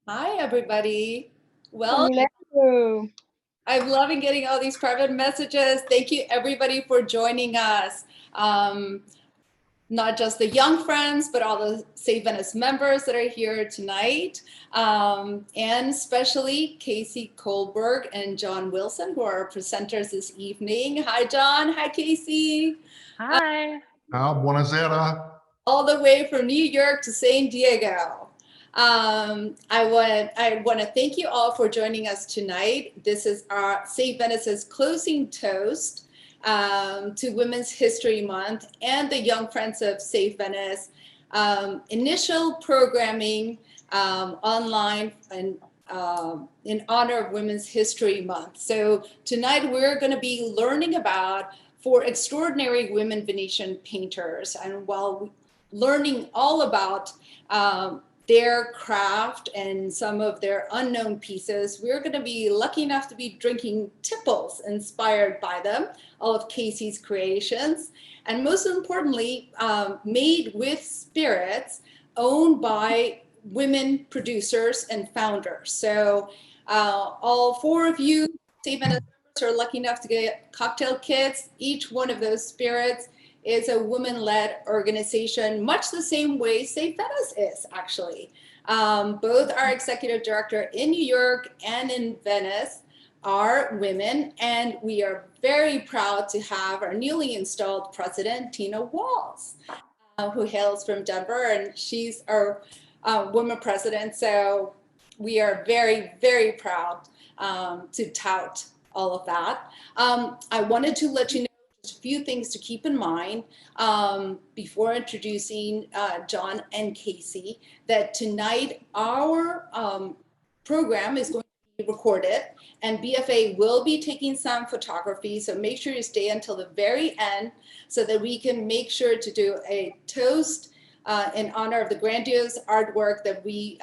Hi, everybody. Well, Hello. I'm loving getting all these private messages. Thank you, everybody, for joining us. Not just the young friends, but all the Save Venice members that are here tonight, and especially Casey Kohlberg and John Wilson, who are our presenters this evening. Hi, John. Hi, Casey. Hi. Buonasera. All the way from New York to San Diego. I want to thank you all for joining us tonight. This is our Save Venice's closing toast to Women's History Month and the Young Friends of Save Venice initial programming online and in honor of Women's History Month. So tonight we're going to be learning about 4 extraordinary women Venetian painters, and while learning all about their craft and some of their unknown pieces, we're going to be lucky enough to be drinking tipples inspired by them, all of Casey's creations, and most importantly, made with spirits owned by women producers and founders. So all 4 of you, Save Venice members, are lucky enough to get cocktail kits. Each one of those spirits is a woman-led organization, much the same way Save Venice is, actually. Both our executive director in New York and in Venice are women, and we are very proud to have our newly installed president, Tina Walls, who hails from Denver, and she's our woman president. So we are very, very proud to tout all of that. I wanted to let you know just a few things to keep in mind before introducing John and Casey, that tonight our program is going to be recorded, and BFA will be taking some photography, so make sure you stay until the very end so that we can make sure to do a toast in honor of the grandiose artwork that we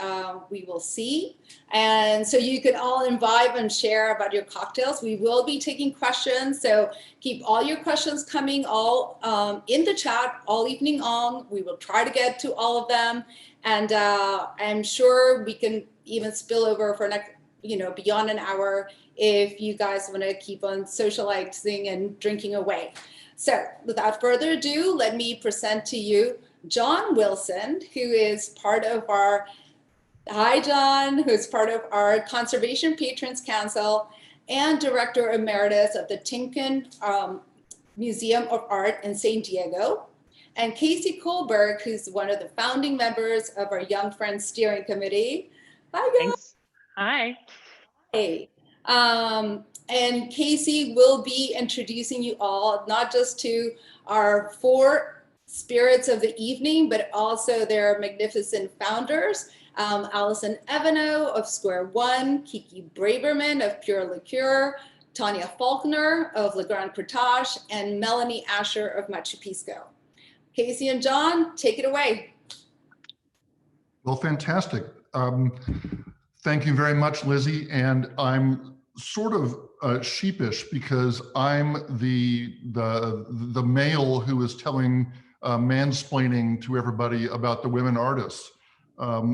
will see. And so you can all imbibe and share about your cocktails. We will be taking questions, so keep all your questions coming all in the chat all evening long. We will try to get to all of them, and I'm sure we can even spill over for next, beyond an hour if you guys want to keep on socializing and drinking away. So without further ado, let me present to you John Wilson, who is part of our, hi John, who is part of our Conservation Patrons Council and Director Emeritus of the Timken Museum of Art in San Diego, and Casey Kohlberg, who's one of the founding members of our Young Friends Steering Committee. Hi guys. Thanks. Hi. Hey. And Casey will be introducing you all, not just to our 4 spirits of the evening, but also their magnificent founders, Allison Evano of Square One, Kiki Braverman of Pure Liqueur, Tanya Faulkner of Le Grand Cortage, and Melanie Asher of Machu Pisco. Casey and John, take it away. Well, fantastic. Thank you very much, Lizzie. And I'm sort of sheepish because I'm the male who is telling mansplaining to everybody about the women artists,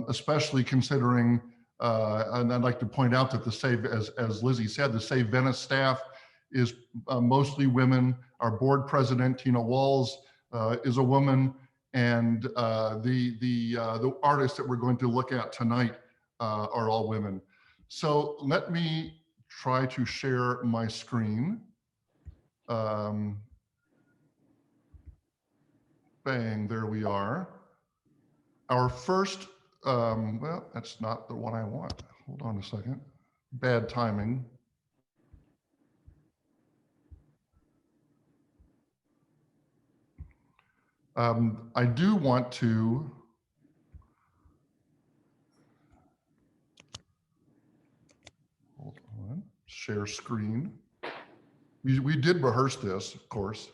especially considering, and I'd like to point out that the Save, as Lizzie said, the Save Venice staff is mostly women. Our board president, Tina Walls, is a woman, and the artists that we're going to look at tonight are all women. So let me try to share my screen. Bang, there we are. Our first, well, that's not the one I want. Hold on a second. Bad timing. I do want to hold on, share screen. We did rehearse this, of course.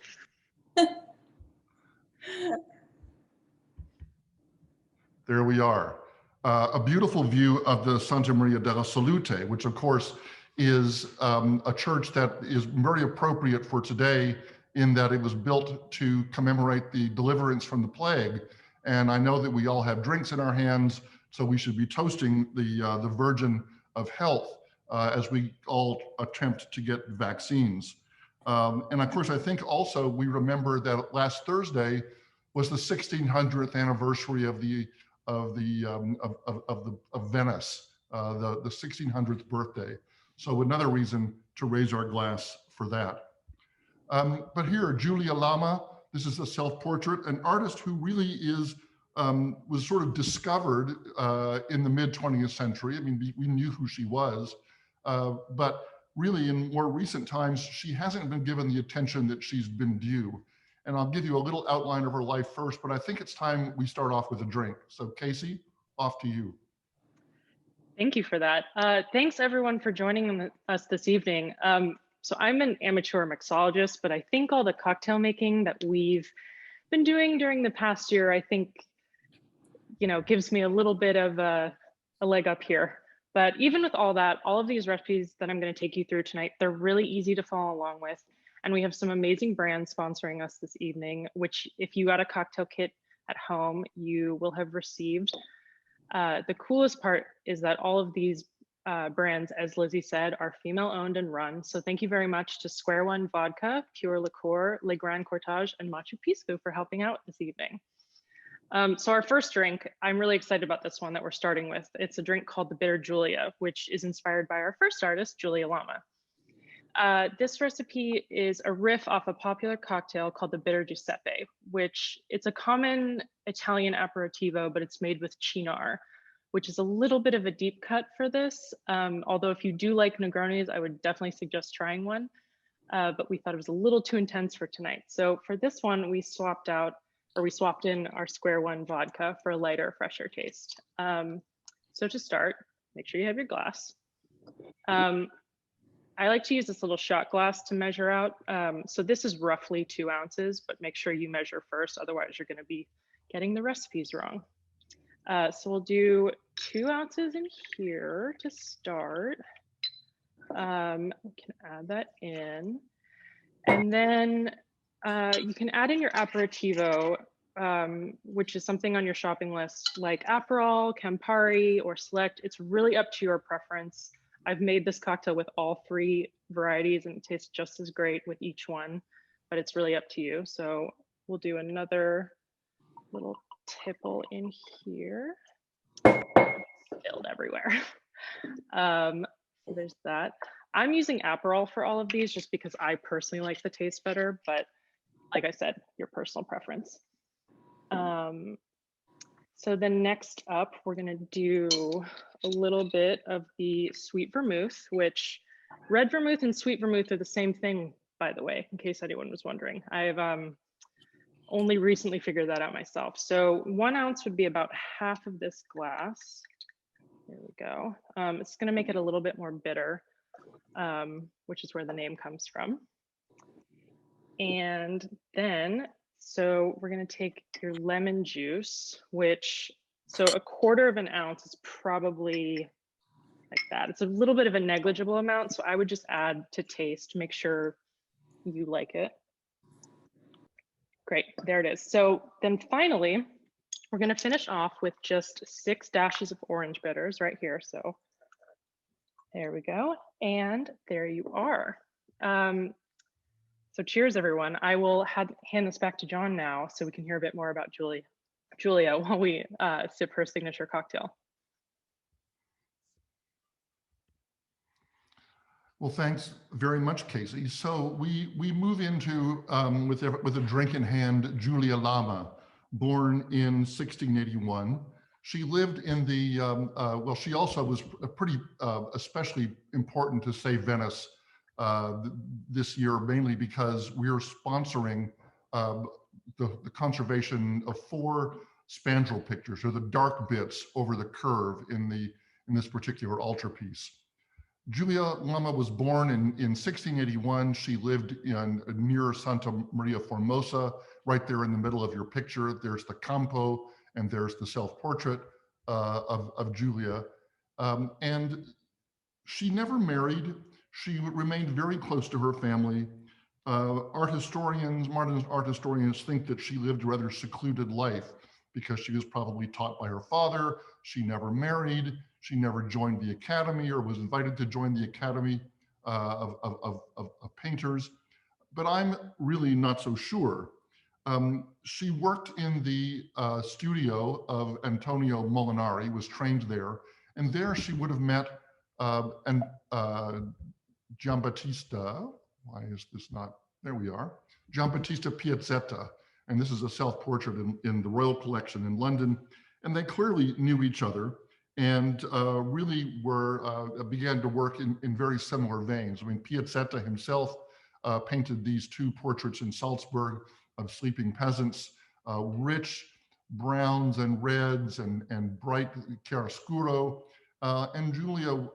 There we are. A beautiful view of the Santa Maria della Salute, which of course is a church that is very appropriate for today in that it was built to commemorate the deliverance from the plague. And I know that we all have drinks in our hands So we should be toasting the Virgin of Health as we all attempt to get vaccines. And of course, I think also we remember that last Thursday was the 1600th anniversary of Venice, the 1600th birthday. So another reason to raise our glass for that. But here, Giulia Lama, this is a self-portrait, an artist who really is, was sort of discovered in the mid 20th century. I mean, we knew who she was, but really in more recent times, she hasn't been given the attention that she's been due. And I'll give you a little outline of her life first, but I think it's time we start off with a drink. So Casey, off to you. Thank you for that. Thanks everyone for joining us this evening. So I'm an amateur mixologist, but I think all the cocktail making that we've been doing during the past year, I think, gives me a little bit of a leg up here. But even with all that, all of these recipes that I'm going to take you through tonight, they're really easy to follow along with. And we have some amazing brands sponsoring us this evening, which if you got a cocktail kit at home, you will have received. The coolest part is that all of these brands, as Lizzie said, are female owned and run. So thank you very much to Square One Vodka, Pure Liqueur, Le Grand Cortage, and Machu Pisco for helping out this evening. So our first drink, I'm really excited about this one that we're starting with. It's a drink called the Bitter Giulia, which is inspired by our first artist, Giulia Lama. This recipe is a riff off a popular cocktail called the Bitter Giuseppe, which it's a common Italian aperitivo, but it's made with Cynar, which is a little bit of a deep cut for this. Although if you do like Negronis, I would definitely suggest trying one. But we thought it was a little too intense for tonight. So for this one, we swapped in our Square One vodka for a lighter, fresher taste. So to start, make sure you have your glass. I like to use this little shot glass to measure out. So this is roughly 2 ounces, but make sure you measure first. Otherwise you're gonna be getting the recipes wrong. So we'll do 2 ounces in here to start. We can add that in. And then you can add in your aperitivo, which is something on your shopping list like Aperol, Campari, or Select. It's really up to your preference. I've made this cocktail with all 3 varieties and it tastes just as great with each one, but it's really up to you. So we'll do another little tipple in here. Spilled everywhere. So there's that. I'm using Aperol for all of these just because I personally like the taste better, but like I said, your personal preference. So then next up, we're gonna do a little bit of the sweet vermouth, which red vermouth and sweet vermouth are the same thing, by the way, in case anyone was wondering. I've only recently figured that out myself. So 1 ounce would be about half of this glass. There we go. It's gonna make it a little bit more bitter, which is where the name comes from. And then, so we're gonna take your lemon juice, which, so 1/4 ounce is probably like that. It's a little bit of a negligible amount, so I would just add to taste, make sure you like it. Great, there it is. So then finally, we're gonna finish off with just 6 dashes of orange bitters right here. So there we go, and there you are. So cheers, everyone. I will hand this back to John now so we can hear a bit more about Giulia while we sip her signature cocktail. Well, thanks very much, Casey. So we move into, with a drink in hand, Giulia Lama, born in 1681. She lived in the, well, she also was pretty especially important to Save Venice this year, mainly because we're sponsoring the conservation of 4 spandrel pictures, or the dark bits over the curve in this particular altarpiece. Giulia Lama was born in 1681. She lived near Santa Maria Formosa, right there in the middle of your picture. There's the Campo and there's the self-portrait of Giulia. And she never married. She remained very close to her family. Modern art historians think that she lived a rather secluded life. because she was probably taught by her father. She never married. She never joined the academy or was invited to join the academy of painters. But I'm really not so sure. She worked in the studio of Antonio Molinari, was trained there, and there she would have met Giambattista. Why is this not? There we are. Giambattista Piazzetta, and this is a self-portrait in the Royal Collection in London, and they clearly knew each other and really began to work in very similar veins. I mean, Piazzetta himself painted these two portraits in Salzburg of sleeping peasants, rich browns and reds and bright chiaroscuro. And Giulia,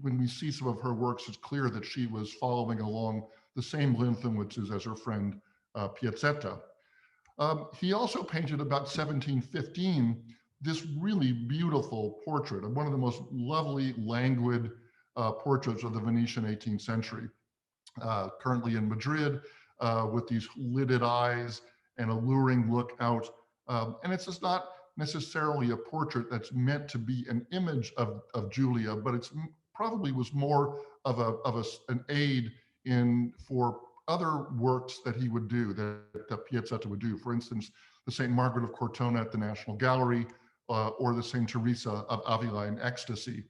when we see some of her works, it's clear that she was following along the same influences as her friend Piazzetta. He also painted about 1715 this really beautiful portrait of one of the most lovely, languid portraits of the Venetian 18th century. Currently in Madrid, with these lidded eyes and alluring look out. And it's just not necessarily a portrait that's meant to be an image of Giulia, but it's probably was more of an aid for other works that he would do, that Piazzetta would do. For instance, the St. Margaret of Cortona at the National Gallery, or the St. Teresa of Avila in Ecstasy.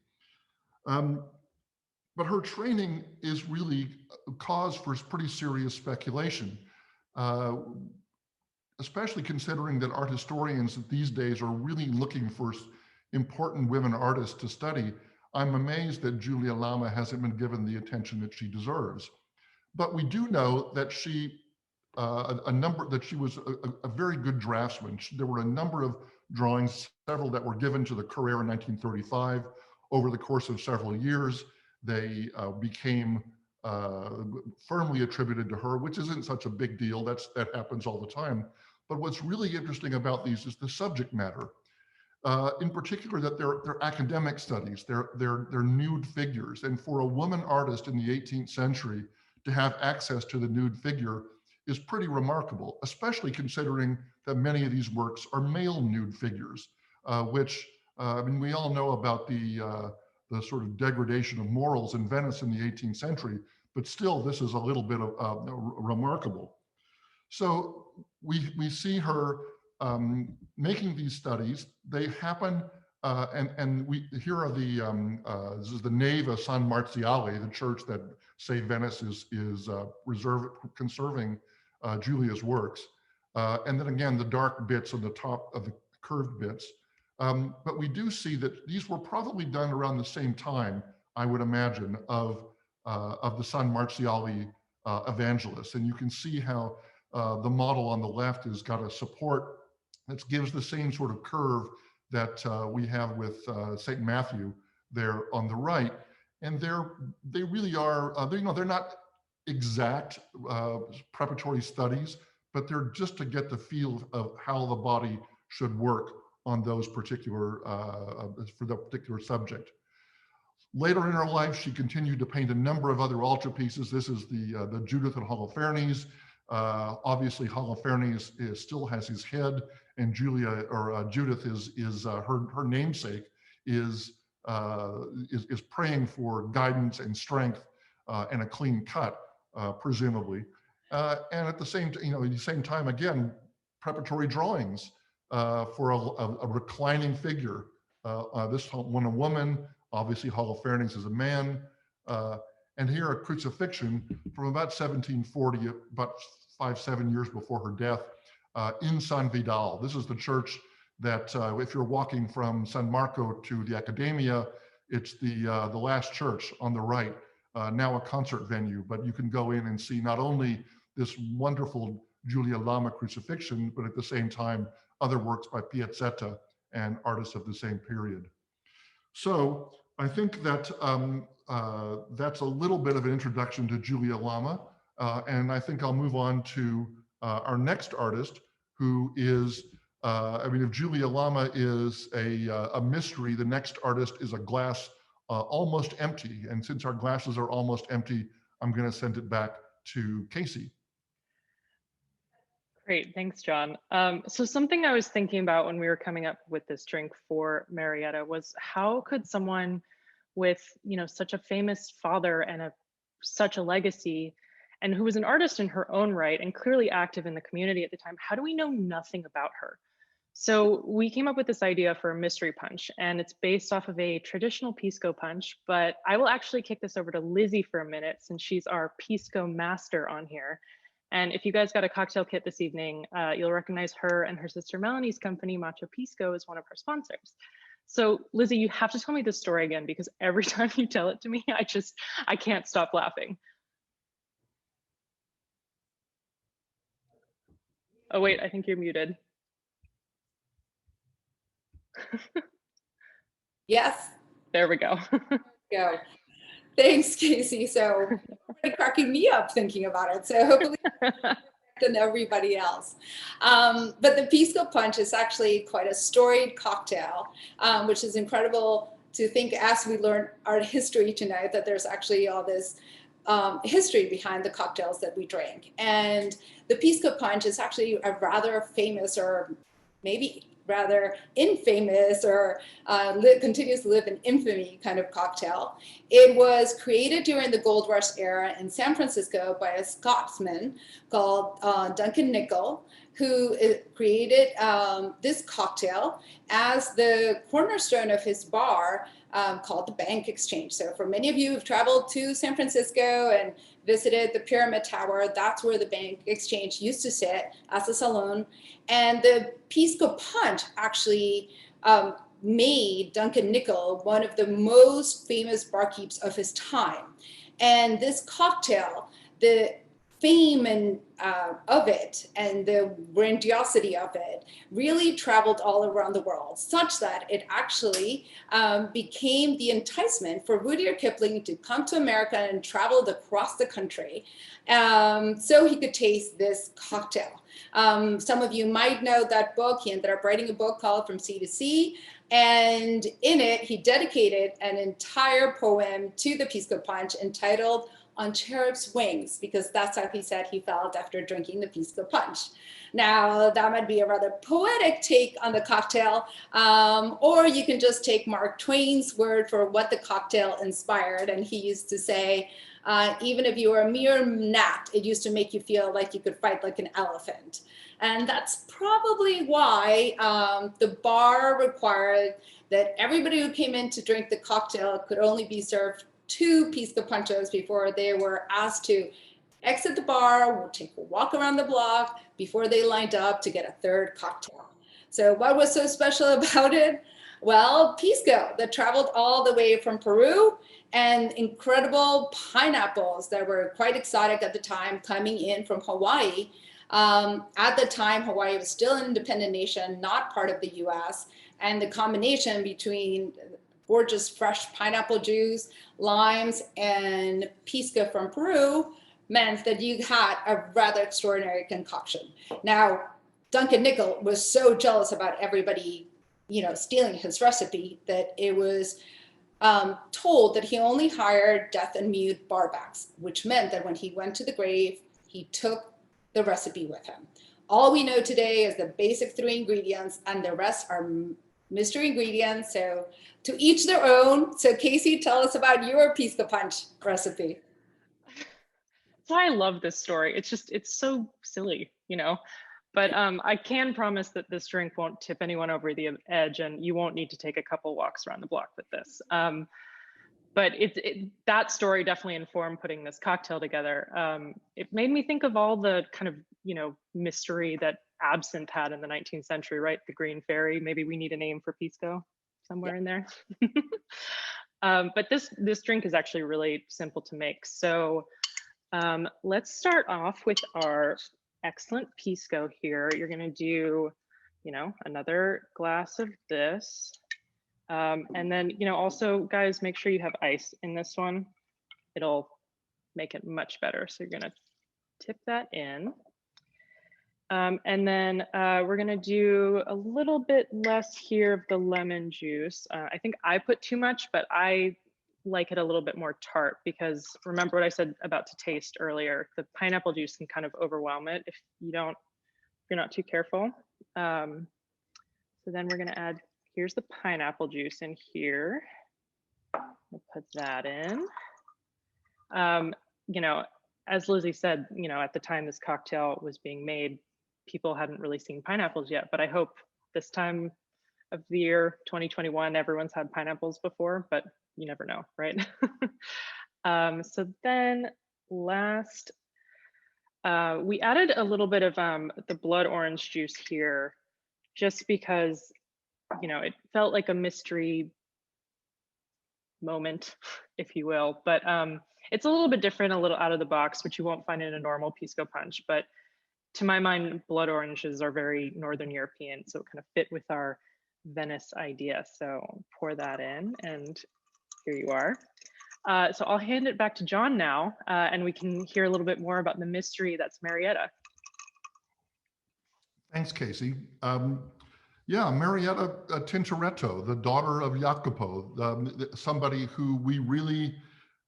But her training is really a cause for pretty serious speculation, especially considering that art historians these days are really looking for important women artists to study. I'm amazed that Giulia Lama hasn't been given the attention that she deserves. But we do know that she was a very good draftsman. There were a number of drawings, several that were given to the Carrera in 1935. Over the course of several years, they became firmly attributed to her, which isn't such a big deal. That happens all the time. But what's really interesting about these is the subject matter. In particular, that they're academic studies, they're nude figures. And for a woman artist in the 18th century to have access to the nude figure is pretty remarkable, especially considering that many of these works are male nude figures, which, I mean, we all know about the sort of degradation of morals in Venice in the 18th century, but still this is a little bit of remarkable. So we see her making these studies. They happen, and here are this is the nave of San Marziale, the church that St. Venice is conserving Giulia's works. And then again, the dark bits on the top of the curved bits. But we do see that these were probably done around the same time, I would imagine, of the San Marziale evangelists. And you can see how the model on the left has got a support that gives the same sort of curve that we have with St. Matthew there on the right. And they really are, they're not exact preparatory studies, but they're just to get the feel of how the body should work on those particular, for the particular subject. Later in her life, she continued to paint a number of other altarpieces. This is the Judith and Holofernes. Obviously, Holofernes still has his head, and Judith is her namesake is praying for guidance and strength and a clean cut, presumably. And at the same time, again, preparatory drawings for a reclining figure. This one a woman, obviously Holofernes is a man, and here a crucifixion from about 1740, about 5-7 years before her death, in San Vidal. This is the church that if you're walking from San Marco to the Accademia, it's the last church on the right, now a concert venue, but you can go in and see not only this wonderful Giulia Lama crucifixion, but at the same time, other works by Piazzetta and artists of the same period. So I think that that's a little bit of an introduction to Giulia Lama, and I think I'll move on to our next artist, who is, I mean, if Giulia Lama is a mystery, the next artist is a glass almost empty. And since our glasses are almost empty, I'm going to send it back to Casey. Great, thanks, John. So something I was thinking about when we were coming up with this drink for Marietta was how could someone with, such a famous father and such a legacy, and who was an artist in her own right and clearly active in the community at the time, how do we know nothing about her? So we came up with this idea for a mystery punch, and it's based off of a traditional Pisco punch, but I will actually kick this over to Lizzie for a minute since she's our Pisco master on here. And if you guys got a cocktail kit this evening, you'll recognize her and her sister Melanie's company, Macho Pisco, as one of her sponsors. So Lizzie, you have to tell me this story again because every time you tell it to me, I can't stop laughing. Oh wait, I think you're muted. Yes. There we go. Go. Thanks, Casey. So already cracking me up thinking about it. So hopefully than everybody else. But the Pisco Punch is actually quite a storied cocktail, which is incredible to think as we learn art history tonight that there's actually all this history behind the cocktails that we drink. And the Pisco Punch is actually a rather famous, or maybe rather infamous, or continues to live in infamy kind of cocktail. It was created during the Gold Rush era in San Francisco by a Scotsman called Duncan Nicol, who created this cocktail as the cornerstone of his bar called the Bank Exchange. So for many of you who've traveled to San Francisco and visited the Pyramid Tower, that's where the Bank Exchange used to sit as a salon. And the Pisco Punch actually made Duncan Nicol one of the most famous barkeeps of his time. And this cocktail, the fame and of it and the grandiosity of it really traveled all around the world, such that it actually became the enticement for Rudyard Kipling to come to America and traveled across the country so he could taste this cocktail. Some of you might know that book. He ended up writing a book called From Sea to Sea, and in it he dedicated an entire poem to the Pisco Punch entitled On Cherub's Wings, because that's how he said he felt after drinking the Pisco Punch. Now, that might be a rather poetic take on the cocktail, or you can just take Mark Twain's word for what the cocktail inspired. And he used to say, even if you were a mere gnat, it used to make you feel like you could fight like an elephant. And that's probably why the bar required that everybody who came in to drink the cocktail could only be served 2 Pisco Punchos before they were asked to exit the bar, take a walk around the block before they lined up to get a 3rd cocktail. So what was so special about it? Well, Pisco that traveled all the way from Peru, and incredible pineapples that were quite exotic at the time coming in from Hawaii. At the time, Hawaii was still an independent nation, not part of the US, and the combination between gorgeous fresh pineapple juice, limes, and Pisco from Peru meant that you had a rather extraordinary concoction. Now, Duncan Nicol was so jealous about everybody, stealing his recipe that it was told that he only hired deaf and mute barbacks, which meant that when he went to the grave, he took the recipe with him. All we know today is the basic 3 ingredients, and the rest are mystery ingredients. So to each their own. So Casey, tell us about your Pisco Punch recipe. That's why I love this story. It's so silly, but I can promise that this drink won't tip anyone over the edge, and you won't need to take a couple walks around the block with this. But that story definitely informed putting this cocktail together. It made me think of all the kind of, mystery that absinthe had in the 19th century, right? The Green Fairy. Maybe we need a name for Pisco somewhere in there. But this drink is actually really simple to make. So let's start off with our excellent Pisco here. You're gonna do, another glass of this. And then, also guys, make sure you have ice in this one. It'll make it much better. So you're gonna tip that in. And then we're gonna do a little bit less here of the lemon juice. I think I put too much, but I like it a little bit more tart, because remember what I said about to taste earlier, the pineapple juice can kind of overwhelm it if you don't you're not too careful. So then we're gonna add, here's the pineapple juice in here. We'll put that in. You know, as Lizzie said, you know, at the time this cocktail was being made, people hadn't really seen pineapples yet, but I hope this time of the year, 2021, everyone's had pineapples before, but you never know, right? So then last, we added a little bit of the blood orange juice here, just because, you know, it felt like a mystery moment, if you will, but it's a little bit different, a little out of the box, which you won't find in a normal Pisco Punch, but to my mind, blood oranges are very Northern European, so it kind of fit with our Venice idea. So pour that in, and here you are. So I'll hand it back to John now, and we can hear a little bit more about the mystery that's Marietta. Thanks, Casey. Yeah, Marietta Tintoretto, the daughter of Jacopo, somebody who we really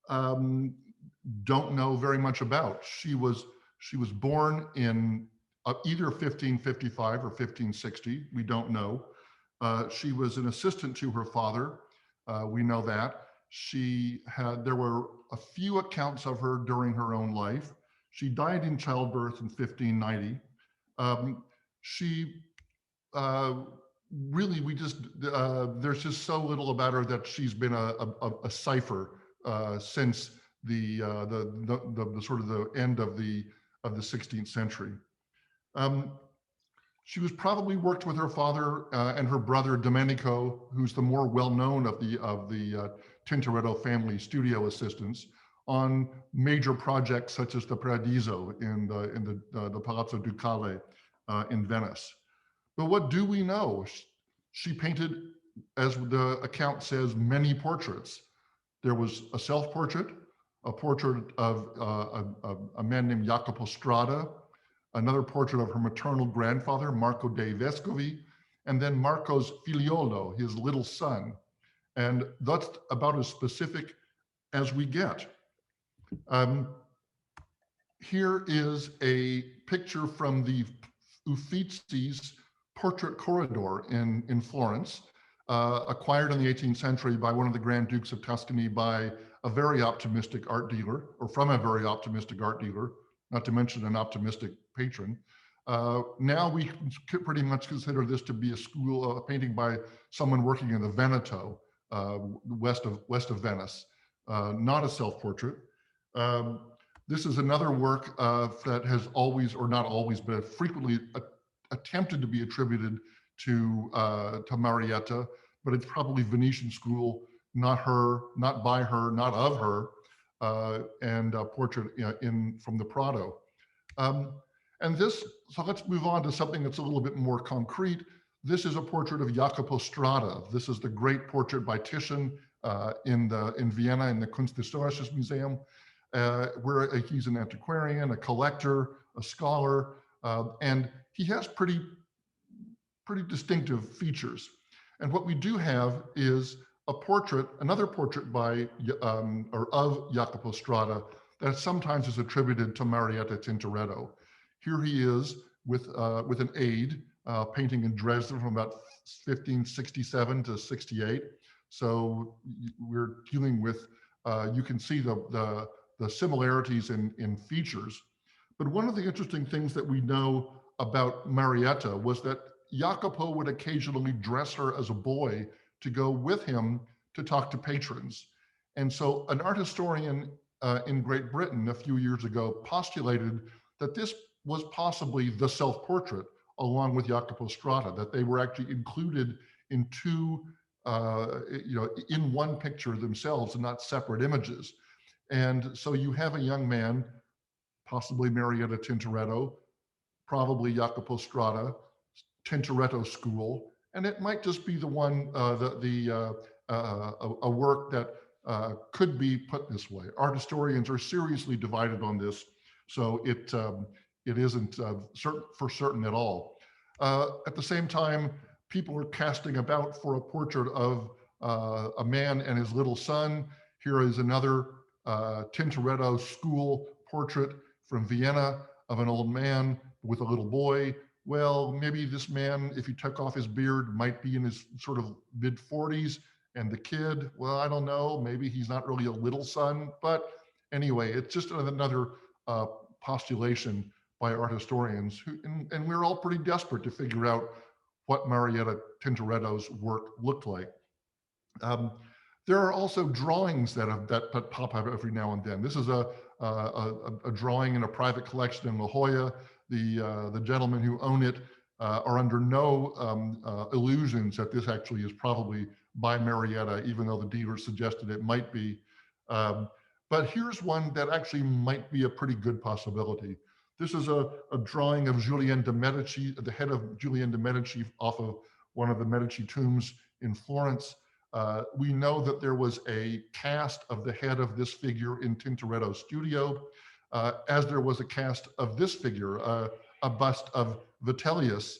don't know very much about. She was born in either 1555 or 1560. We don't know. She was an assistant to her father. We know that. There were a few accounts of her during her own life. She died in childbirth in 1590. Really, there's just so little about her that she's been a cipher since the sort of the end of the 16th century. She was probably worked with her father and her brother Domenico, who's the more well-known of the Tintoretto family studio assistants, on major projects such as the Paradiso in the Palazzo Ducale in Venice. But what do we know? She painted, as the account says, many portraits. There was a self-portrait, a portrait of a man named Jacopo Strada, another portrait of her maternal grandfather, Marco dei Vescovi, and then Marco's figliolo, his little son. And that's about as specific as we get. Here is a picture from the Uffizzi's portrait corridor in Florence, acquired in the 18th century by one of the Grand Dukes of Tuscany by a very optimistic art dealer, or from a very optimistic art dealer, not to mention an optimistic patron. Now we can pretty much consider this to be a painting by someone working in the Veneto, west of Venice, not a self-portrait. This is another work that has always, or not always, but frequently attempted to be attributed to Marietta, but it's probably Venetian school, not her, not by her, not of her, and a portrait from the Prado. So let's move on to something that's a little bit more concrete. This is a portrait of Jacopo Strada. This is the great portrait by Titian in Vienna in the Kunsthistorisches Museum, where he's an antiquarian, a collector, a scholar, and he has pretty distinctive features. And what we do have is a portrait, another portrait by or of Jacopo Strada that sometimes is attributed to Marietta Tintoretto. Here he is with an aide painting in Dresden from about 1567 to 68. So we're dealing with, you can see the similarities in features. But one of the interesting things that we know about Marietta was that Jacopo would occasionally dress her as a boy to go with him to talk to patrons. And so an art historian in Great Britain a few years ago postulated that this was possibly the self-portrait along with Jacopo Strada, that they were actually included in two, in one picture themselves and not separate images. And so you have a young man, possibly Marietta Tintoretto, probably Jacopo Strada, Tintoretto school, and it might just be the one, a work that could be put this way. Art historians are seriously divided on this, so it isn't for certain at all. At the same time, people are casting about for a portrait of a man and his little son. Here is another Tintoretto school portrait from Vienna of an old man with a little boy well, maybe this man, if he took off his beard, might be in his sort of mid 40s. And the kid, well, I don't know, maybe he's not really a little son. But anyway, it's just another postulation by art historians who, and we're all pretty desperate to figure out what Marietta Tintoretto's work looked like. There are also drawings that pop up every now and then. This is a drawing in a private collection in La Jolla. The gentlemen who own it are under no illusions that this actually is probably by Marietta, even though the dealer suggested it might be. But here's one that actually might be a pretty good possibility. This is a drawing of Julien de Medici, the head of Julien de Medici off of one of the Medici tombs in Florence. We know that there was a cast of the head of this figure in Tintoretto's studio, as there was a cast of this figure, a bust of Vitellius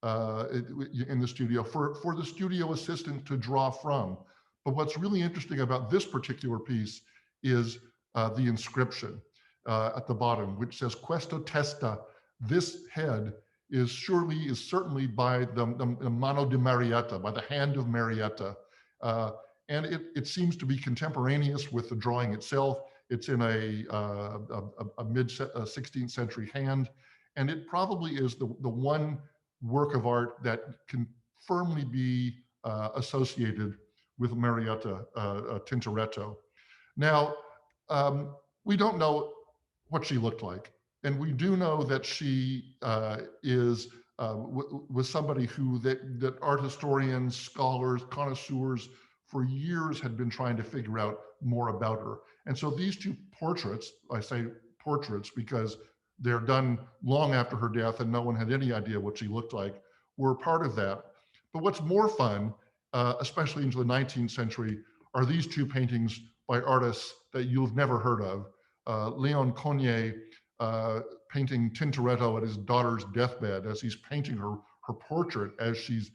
in the studio for the studio assistant to draw from. But what's really interesting about this particular piece is the inscription at the bottom, which says "Questo testa." This head is certainly by the mano di Marietta, by the hand of Marietta. And it seems to be contemporaneous with the drawing itself. It's in a mid 16th century hand, and it probably is the one work of art that can firmly be associated with Marietta Tintoretto. Now, we don't know what she looked like, and we do know that she was somebody who that art historians, scholars, connoisseurs for years had been trying to figure out more about her. And so these two portraits, I say portraits because they're done long after her death and no one had any idea what she looked like, were part of that. But what's more fun, especially into the 19th century, are these two paintings by artists that you've never heard of. Leon Cogniet painting Tintoretto at his daughter's deathbed as he's painting her portrait as she's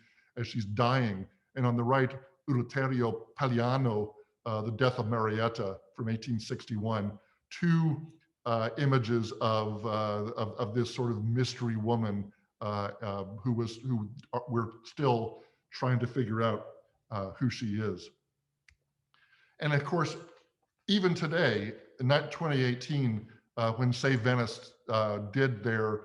dying. And on the right, Eleuterio Pagliano, The Death of Marietta from 1861. Two images of this sort of mystery woman who we're still trying to figure out who she is. And of course, even today, in 2018, when Save Venice did their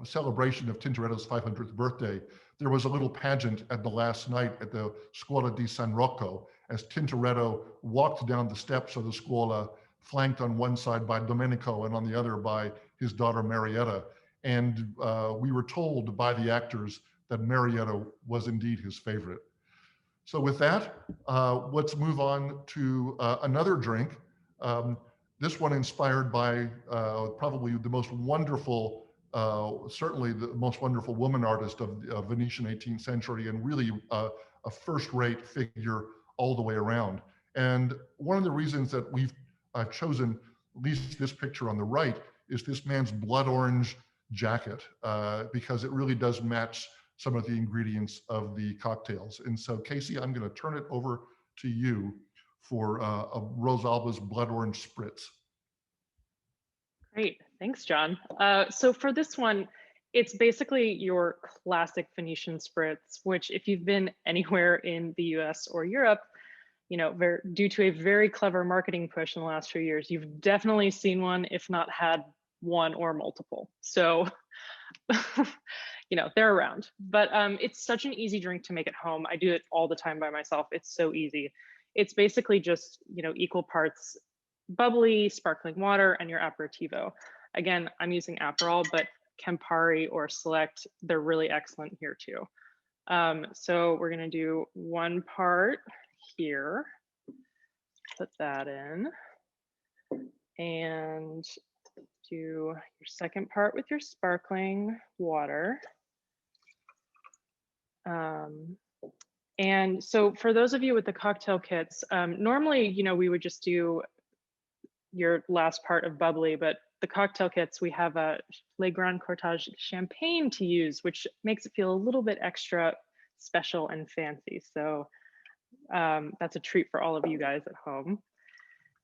celebration of Tintoretto's 500th birthday, there was a little pageant at the last night at the Scuola di San Rocco as Tintoretto walked down the steps of the Scuola, flanked on one side by Domenico and on the other by his daughter Marietta. And we were told by the actors that Marietta was indeed his favorite. So with that, let's move on to another drink. This one inspired by probably the most wonderful, certainly the most wonderful woman artist of Venetian 18th century, and really a first-rate figure all the way around. And one of the reasons that I've chosen at least this picture on the right is this man's blood orange jacket, because it really does match some of the ingredients of the cocktails. And so Casey, I'm gonna turn it over to you for a Rosalba's Blood Orange Spritz. Great, thanks, John. So for this one, it's basically your classic Phoenician Spritz, which if you've been anywhere in the US or Europe, you know, due to a very clever marketing push in the last few years, you've definitely seen one, if not had one or multiple. So, you know, they're around, but it's such an easy drink to make at home. I do it all the time by myself. It's so easy. It's basically just, you know, equal parts bubbly, sparkling water, and your aperitivo. Again, I'm using Aperol, but Campari or Select, they're really excellent here too. So we're gonna do one part here, put that in, and do your second part with your sparkling water. And so for those of you with the cocktail kits, normally, you know, we would just do your last part of bubbly, but the cocktail kits, we have a Le Grand Cortage champagne to use, which makes it feel a little bit extra special and fancy. So that's a treat for all of you guys at home.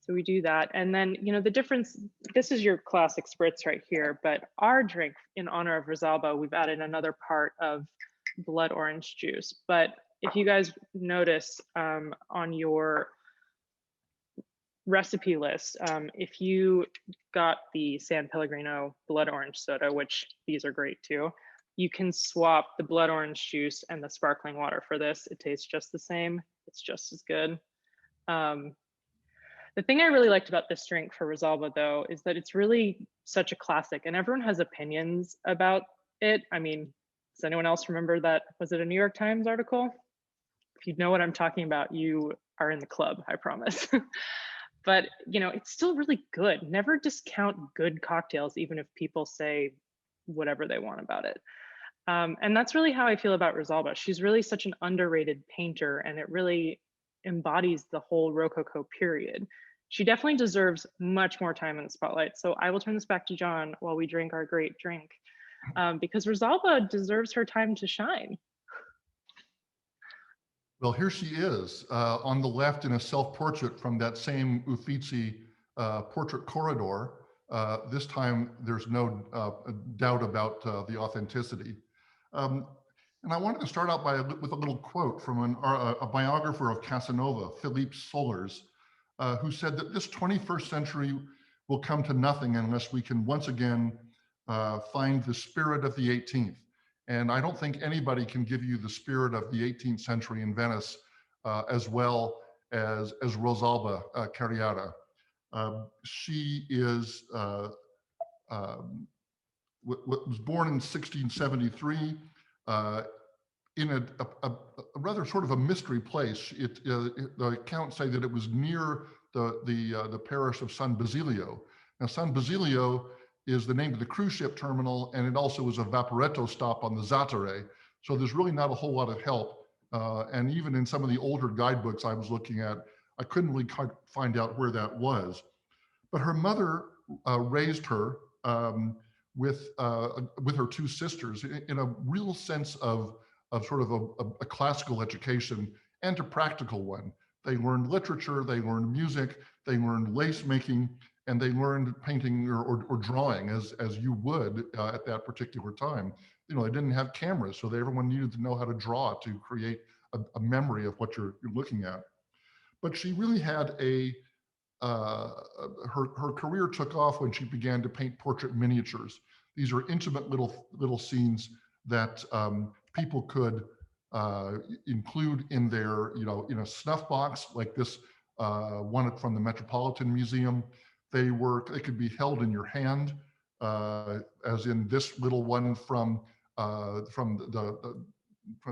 So we do that. And then, you know, the difference, this is your classic spritz right here, but our drink in honor of Rosalba, we've added another part of blood orange juice. But if you guys notice on your recipe list, if you got the San Pellegrino blood orange soda, which these are great too, you can swap the blood orange juice and the sparkling water for this. It tastes just the same. It's just as good. The thing I really liked about this drink for Rosalba, though, is that it's really such a classic and everyone has opinions about it. I mean, does anyone else remember that? Was it a New York Times article? If you know what I'm talking about, you are in the club, I promise. But, you know, it's still really good. Never discount good cocktails, even if people say whatever they want about it. And that's really how I feel about Rosalba. She's really such an underrated painter, and it really embodies the whole Rococo period. She definitely deserves much more time in the spotlight. So I will turn this back to John while we drink our great drink, because Rosalba deserves her time to shine. Well, here she is on the left in a self-portrait from that same Uffizi portrait corridor. This time, there's no doubt about the authenticity. And I wanted to start out with a little quote from a biographer of Casanova, Philippe Solers, who said that this 21st century will come to nothing unless we can once again find the spirit of the 18th. And I don't think anybody can give you the spirit of the 18th century in Venice as well as Rosalba Carriata. She is was born in 1673 in a rather sort of a mystery place. The accounts say that it was near the parish of San Basilio. Now, San Basilio is the name of the cruise ship terminal, and it also was a Vaporetto stop on the Zattere. So there's really not a whole lot of help. And even in some of the older guidebooks I was looking at, I couldn't really find out where that was. But her mother raised her with her two sisters in a real sense of sort of a classical education and a practical one. They learned literature, they learned music, they learned lace making, and they learned painting or drawing as you would at that particular time. You know, they didn't have cameras, so everyone needed to know how to draw to create a memory of what you're looking at. But she really had her career took off when she began to paint portrait miniatures. These are intimate little scenes that people could include in their, you know, in a snuff box like this one from the Metropolitan Museum. They could be held in your hand, as in this little one from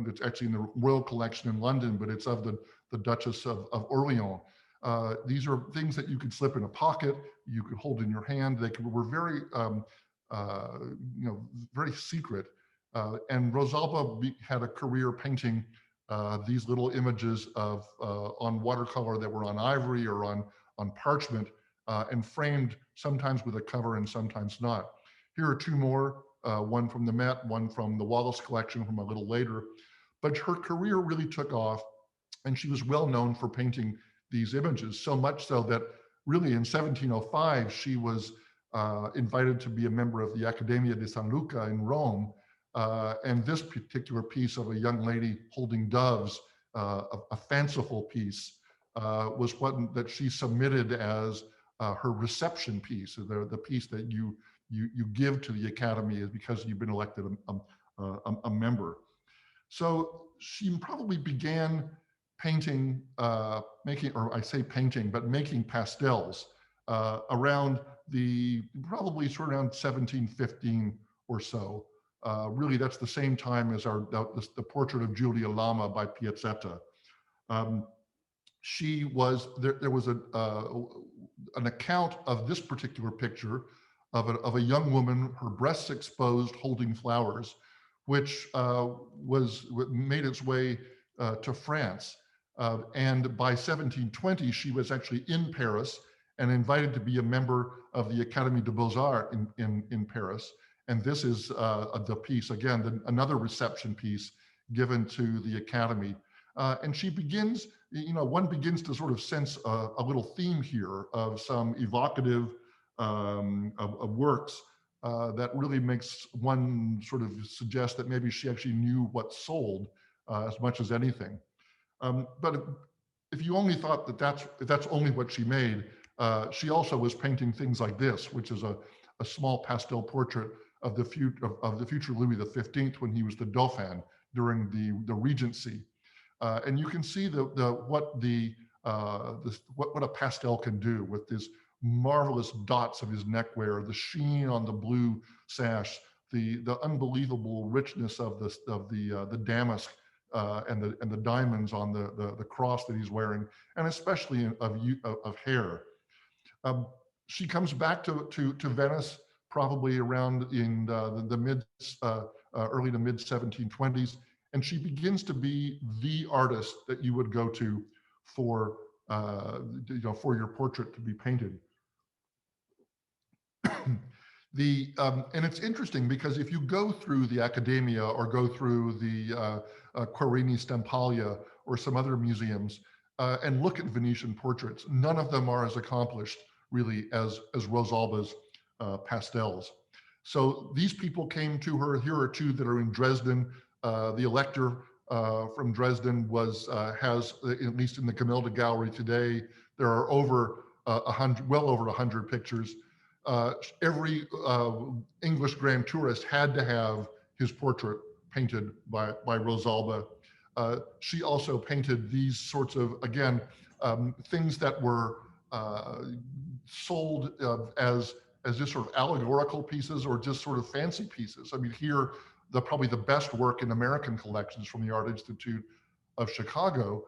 it's actually in the Royal Collection in London, but it's of the Duchess of Orleans. These are things that you could slip in a pocket, you could hold in your hand. Were very, you know, very secret. And Rosalba had a career painting these little images of on watercolor that were on ivory or on parchment, and framed sometimes with a cover and sometimes not. Here are two more, one from the Met, one from the Wallace collection from a little later. But her career really took off, and she was well known for painting these images, so much so that really in 1705, she was invited to be a member of the Accademia di San Luca in Rome. And this particular piece of a young lady holding doves, a fanciful piece, was one that she submitted as her reception piece, the piece that you give to the Academy is because you've been elected a member. So she probably began painting, making pastels around probably sort of around 1715 or so. Really, that's the same time as the portrait of Giulia Lama by Piazzetta. There was an account of this particular picture of a young woman, her breasts exposed, holding flowers, which made its way to France. And by 1720, she was actually in Paris and invited to be a member of the Académie des Beaux-Arts in Paris. And this is the piece, again, another reception piece given to the Academy. And she begins, one begins to sort of sense a little theme here of some evocative of works that really makes one sort of suggest that maybe she actually knew what sold as much as anything. But if you only thought that that's only what she made, she also was painting things like this, which is a small pastel portrait of the future Louis XV when he was the Dauphin during the Regency. And you can see what a pastel can do with this marvelous dots of his neckwear, the sheen on the blue sash, the unbelievable richness of the damask and the diamonds on the cross that he's wearing, and especially of hair. She comes back to Venice probably around in the early to mid 1720s, and she begins to be the artist that you would go to for your portrait to be painted. And it's interesting because if you go through the Accademia or go through the Querini Stampaglia or some other museums and look at Venetian portraits, none of them are as accomplished really as Rosalba's pastels. So these people came to her. Here are two that are in Dresden. The Elector from Dresden has, at least in the Camilde Gallery today, there are well over 100 pictures. Every English grand tourist had to have his portrait painted by Rosalba. She also painted these sorts of, again, things that were sold as just sort of allegorical pieces or just sort of fancy pieces. I mean, here, probably the best work in American collections from the Art Institute of Chicago,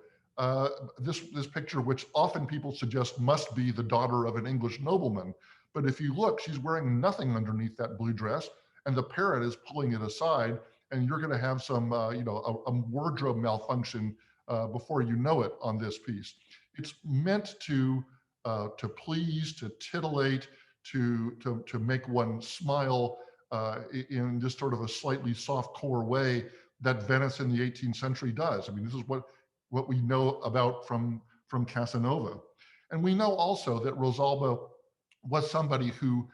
this picture, which often people suggest must be the daughter of an English nobleman. But if you look, she's wearing nothing underneath that blue dress, and the parrot is pulling it aside, and you're going to have some, a wardrobe malfunction before you know it on this piece. It's meant to please, to titillate, to make one smile in just sort of a slightly soft core way that Venice in the 18th century does. I mean, this is what we know about from Casanova. And we know also that Rosalba was somebody who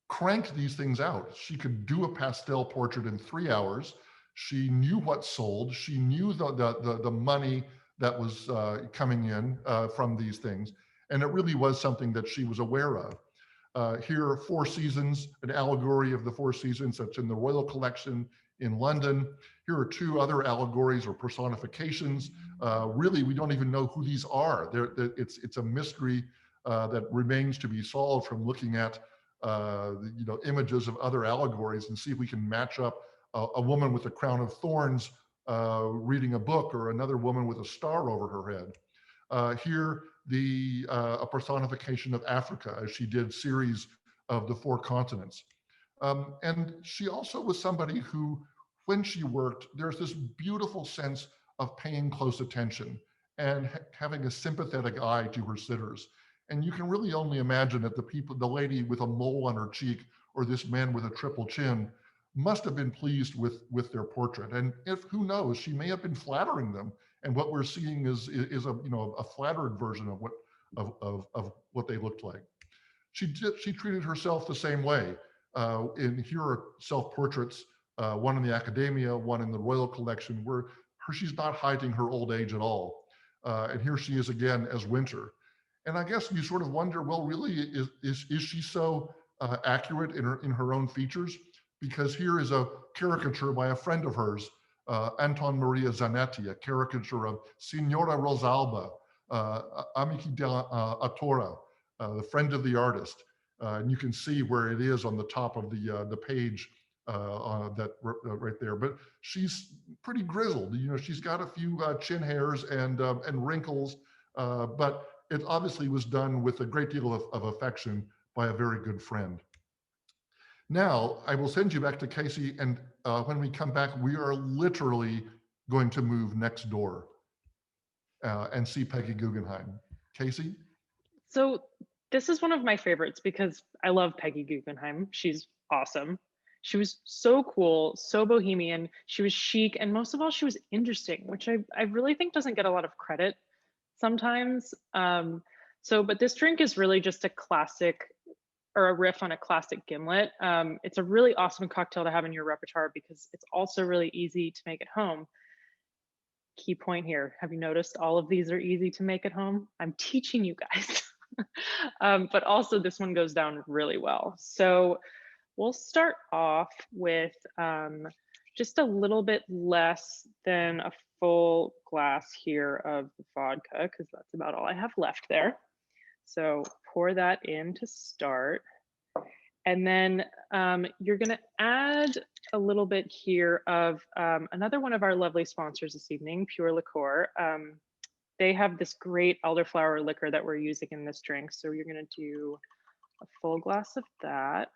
cranked these things out. She could do a pastel portrait in 3 hours. She knew what sold. She knew the money that was coming in from these things. And it really was something that she was aware of. Here are Four Seasons, an allegory of the Four Seasons that's in the Royal Collection in London. Here are two other allegories or personifications. Really, we don't even know who these are. It's a mystery that remains to be solved from looking at images of other allegories and see if we can match up a woman with a crown of thorns reading a book or another woman with a star over her head. Here, a personification of Africa as she did series of the four continents. And she also was somebody who, when she worked, there's this beautiful sense of paying close attention and having a sympathetic eye to her sitters. And you can really only imagine that the lady with a mole on her cheek or this man with a triple chin must have been pleased with their portrait. And who knows, she may have been flattering them. And what we're seeing is a flattered version of what they looked like. She treated herself the same way. And here are self-portraits, one in the Accademia, one in the Royal Collection, where she's not hiding her old age at all. And here she is again as Winter. And I guess you sort of wonder, well, really, is she so accurate in her own features? Because here is a caricature by a friend of hers, Anton Maria Zanetti, a caricature of Signora Rosalba, Amici dell'autore, the friend of the artist. And you can see where it is on the top of the page right there. But she's pretty grizzled. She's got a few chin hairs and wrinkles, but it obviously was done with a great deal of affection by a very good friend. Now, I will send you back to Casey, and when we come back, we are literally going to move next door and see Peggy Guggenheim. Casey? So this is one of my favorites because I love Peggy Guggenheim. She's awesome. She was so cool, so bohemian. She was chic, and most of all, she was interesting, which I really think doesn't get a lot of credit sometimes. But this drink is really just a classic, or a riff on a classic gimlet. It's a really awesome cocktail to have in your repertoire because it's also really easy to make at home. Key point here, have you noticed all of these are easy to make at home? I'm teaching you guys. But also this one goes down really well. So we'll start off with just a little bit less than a full glass here of vodka, because that's about all I have left there. So pour that in to start. And then you're gonna add a little bit here of another one of our lovely sponsors this evening, Pure Liqueur. They have this great elderflower liquor that we're using in this drink. So you're gonna do a full glass of that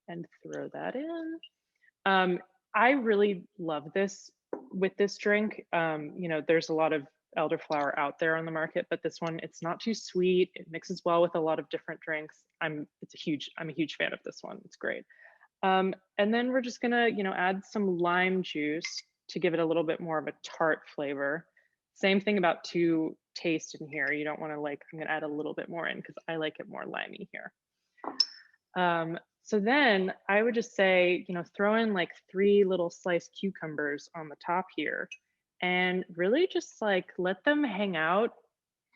and throw that in. I really love this with this drink. You know, there's a lot of elderflower out there on the market, but this one, it's not too sweet. It mixes well with a lot of different drinks. I'm a huge fan of this one. It's great. And then we're just gonna, you know, add some lime juice to give it a little bit more of a tart flavor. Same thing about to taste in here. You don't want to like, I'm gonna add a little bit more in because I like it more limey here. So then I would just say, you know, throw in like 3 little sliced cucumbers on the top here and really just like let them hang out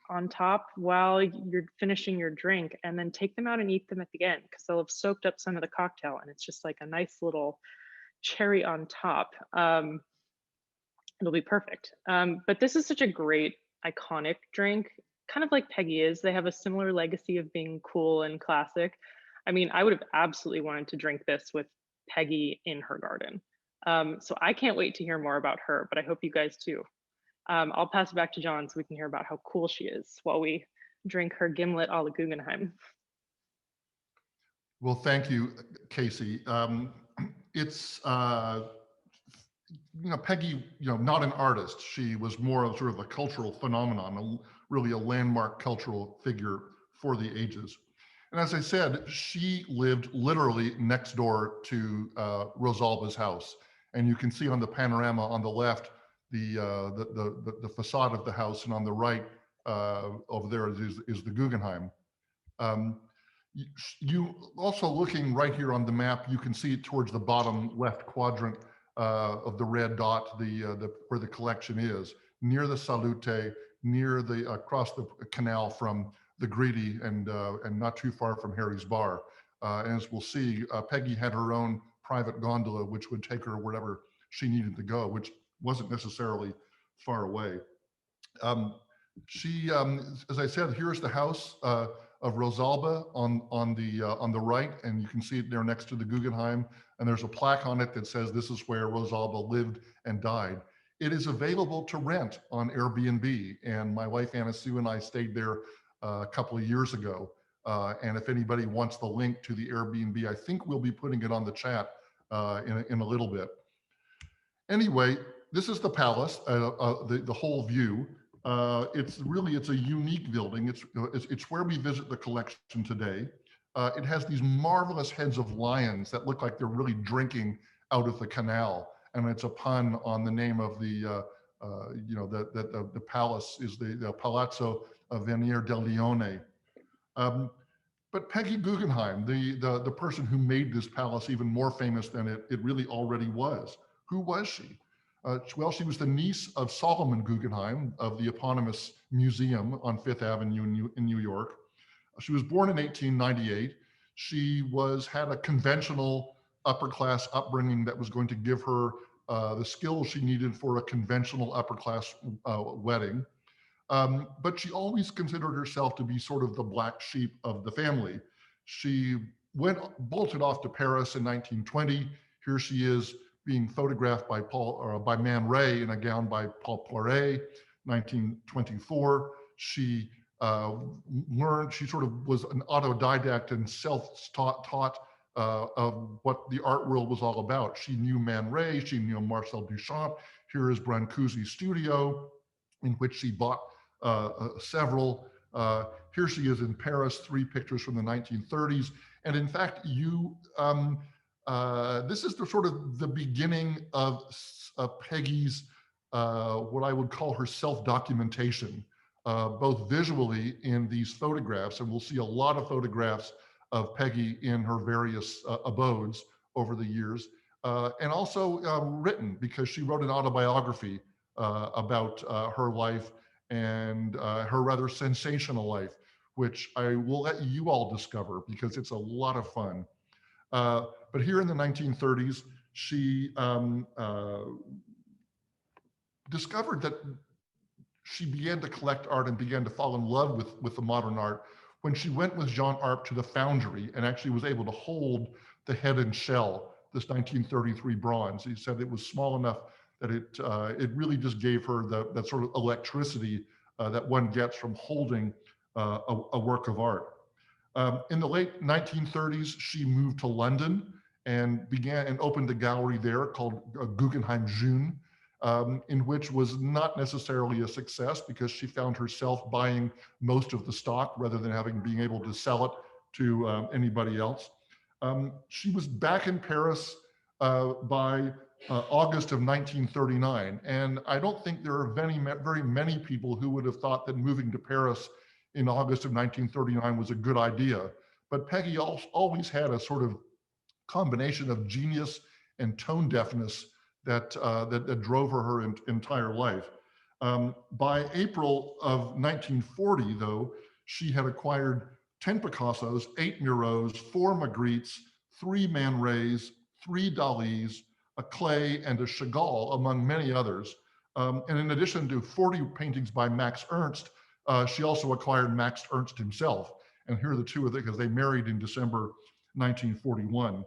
on top while you're finishing your drink, and then take them out and eat them at the end because they'll have soaked up some of the cocktail and it's just like a nice little cherry on top. It'll be perfect. But this is such a great iconic drink, kind of like Peggy is. They have a similar legacy of being cool and classic. I mean, I would have absolutely wanted to drink this with Peggy in her garden. So I can't wait to hear more about her, but I hope you guys too. I'll pass it back to John so we can hear about how cool she is while we drink her gimlet a la Guggenheim. Well, thank you, Casey. It's, you know, Peggy, you know, not an artist. She was more of sort of a cultural phenomenon, really a landmark cultural figure for the ages. And as I said, she lived literally next door to Rosalba's house. And you can see on the panorama on the left, the facade of the house, and on the right over there is the Guggenheim. You also, looking right here on the map, you can see towards the bottom left quadrant of the red dot, where the collection is, near the Salute, near the across the canal from the Greedy, and not too far from Harry's Bar. And as we'll see, Peggy had her own private gondola, which would take her wherever she needed to go, which wasn't necessarily far away. As I said, here's the house of Rosalba on the right, and you can see it there next to the Guggenheim. And there's a plaque on it that says this is where Rosalba lived and died. It is available to rent on Airbnb, and my wife Anna Sue and I stayed there a couple of years ago. And if anybody wants the link to the Airbnb, I think we'll be putting it on the chat in a little bit. Anyway, this is the palace, the whole view. It's a unique building. It's where we visit the collection today. It has these marvelous heads of lions that look like they're really drinking out of the canal, and it's a pun on the name of the palace is the Palazzo Venier del Leone. But Peggy Guggenheim, the person who made this palace even more famous than it really already was. Who was she? Well, she was the niece of Solomon Guggenheim of the eponymous museum on Fifth Avenue in New York. She was born in 1898. She had a conventional upper class upbringing that was going to give her the skills she needed for a conventional upper class wedding. But she always considered herself to be sort of the black sheep of the family. She bolted off to Paris in 1920. Here she is being photographed by Man Ray in a gown by Paul Poiret, 1924. She sort of was an autodidact and self-taught of what the art world was all about. She knew Man Ray, she knew Marcel Duchamp. Here is Brancusi's studio, in which she bought several. Here she is in Paris, 3 pictures from the 1930s. And in fact, this is the sort of the beginning of Peggy's, what I would call her self-documentation, both visually in these photographs, and we'll see a lot of photographs of Peggy in her various abodes over the years, and also written, because she wrote an autobiography about her life and her rather sensational life, which I will let you all discover because it's a lot of fun. But here in the 1930s, she discovered that she began to collect art and began to fall in love with the modern art when she went with Jean Arp to the foundry and actually was able to hold the head and shell, this 1933 bronze. He said it was small enough that it really just gave her that sort of electricity that one gets from holding a work of art. In the late 1930s, she moved to London and opened a gallery there called Guggenheim June, in which was not necessarily a success because she found herself buying most of the stock rather than being able to sell it to anybody else. She was back in Paris by August of 1939, and I don't think there are very many people who would have thought that moving to Paris in August of 1939 was a good idea. But Peggy always had a sort of combination of genius and tone deafness that drove her entire life. By April of 1940, though, she had acquired 10 Picassos, 8 Mirots, 4 Magrittes, 3 Man Rays, 3 Dalis, a Klee, and a Chagall, among many others. And in addition to 40 paintings by Max Ernst, she also acquired Max Ernst himself. And here are the two of them because they married in December 1941.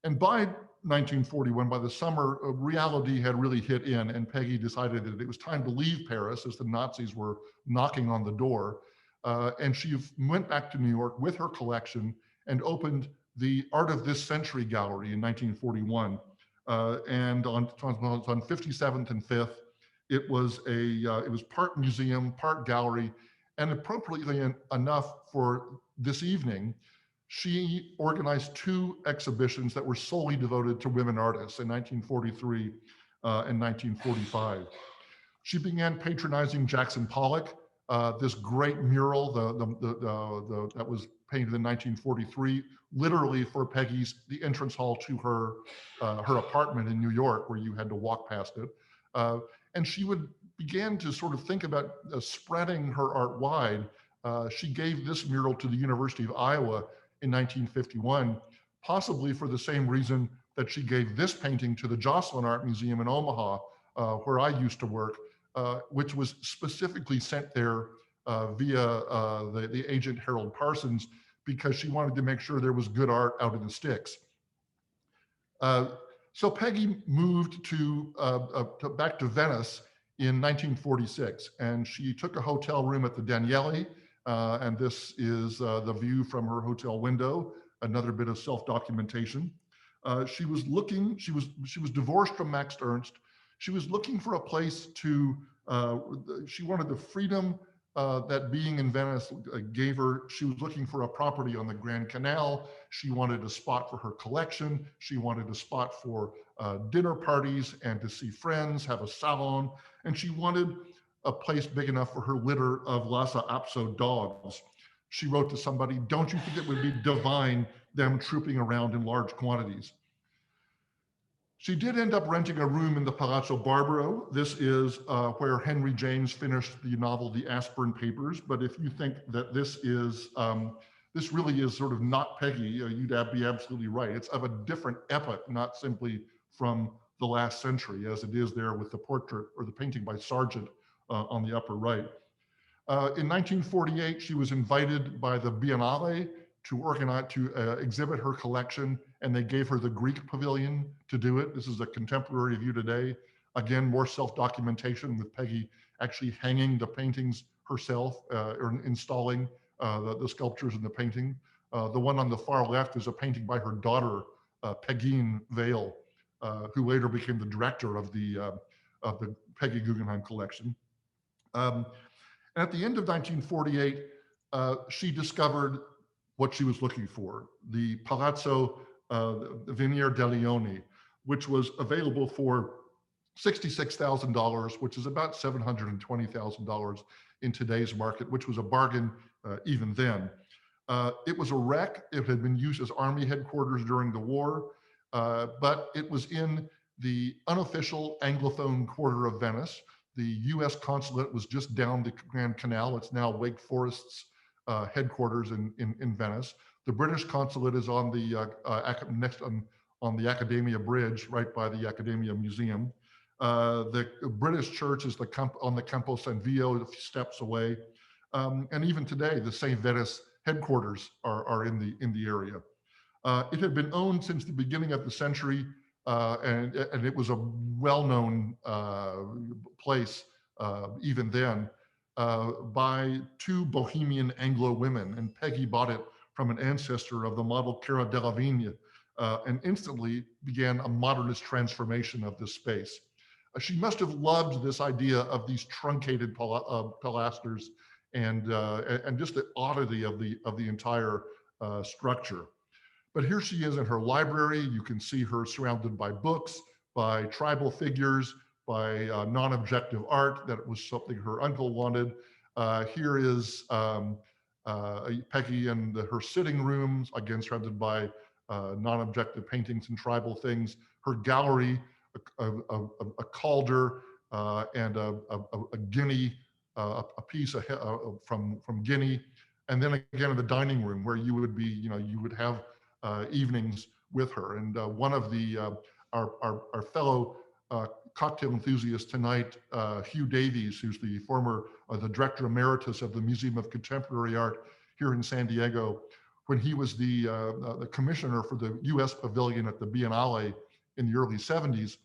And by 1941, by the summer, reality had really hit in, and Peggy decided that it was time to leave Paris as the Nazis were knocking on the door. And she went back to New York with her collection and opened the Art of This Century Gallery in 1941. And on 57th and 5th, it was part museum, part gallery, and appropriately enough for this evening, she organized 2 exhibitions that were solely devoted to women artists in 1943 and 1945. She began patronizing Jackson Pollock, this great mural that was painted in 1943, literally for the entrance hall to her apartment in New York, where you had to walk past it. And she began to sort of think about spreading her art wide. She gave this mural to the University of Iowa in 1951, possibly for the same reason that she gave this painting to the Joslin Art Museum in Omaha, where I used to work, which was specifically sent there via the agent Harold Parsons, because she wanted to make sure there was good art out in the sticks. So Peggy moved back to Venice in 1946, and she took a hotel room at the Danieli, and this is the view from her hotel window, another bit of self-documentation. She was divorced from Max Ernst. She was looking for a place she wanted the freedom that being in Venice gave her. She was looking for a property on the Grand Canal. She wanted a spot for her collection. She wanted a spot for dinner parties and to see friends, have a salon. And she wanted a place big enough for her litter of Lhasa Apso dogs. She wrote to somebody, "Don't you think it would be divine, them trooping around in large quantities?" She did end up renting a room in the Palazzo Barbaro. This is where Henry James finished the novel, The Aspern Papers. But if you think that this really is sort of not Peggy, you'd be absolutely right. It's of a different epoch, not simply from the last century, as it is there with the portrait or the painting by Sargent on the upper right. In 1948, she was invited by the Biennale to exhibit her collection, and they gave her the Greek pavilion to do it. This is a contemporary view today. Again, more self-documentation with Peggy actually hanging the paintings herself or installing the sculptures in the painting. The one on the far left is a painting by her daughter, Pegine Vale, who later became the director of the Peggy Guggenheim collection. And at the end of 1948, she discovered what she was looking for. The Palazzo the Venier de Leone, which was available for $66,000, which is about $720,000 in today's market, which was a bargain even then. It was a wreck. It had been used as Army headquarters during the war, but it was in the unofficial Anglophone quarter of Venice. The US consulate was just down the Grand Canal. It's now Wake Forest's headquarters in Venice. The British consulate is on the next on the Accademia Bridge, right by the Accademia Museum. The British church is on the Campo San Vio, a few steps away. And even today, the St. Venice headquarters are in the area. It had been owned since the beginning of the century, and it was a well-known place even then by two Bohemian Anglo women, and Peggy bought it from an ancestor of the model Cara della Vigna, and instantly began a modernist transformation of this space. She must have loved this idea of these truncated pilasters and just the oddity of the entire structure. But here she is in her library. You can see her surrounded by books, by tribal figures, by non-objective art. That was something her uncle wanted. Here is Peggy in her sitting rooms, again surrounded by non-objective paintings and tribal things. Her gallery, a calder and a guinea, a piece from Guinea, and then again in the dining room where you would be, you would have evenings with her. And one of our fellow cocktail enthusiasts tonight, Hugh Davies, who's the the Director Emeritus of the Museum of Contemporary Art here in San Diego, when he was the commissioner for the U.S. Pavilion at the Biennale in the early 70s,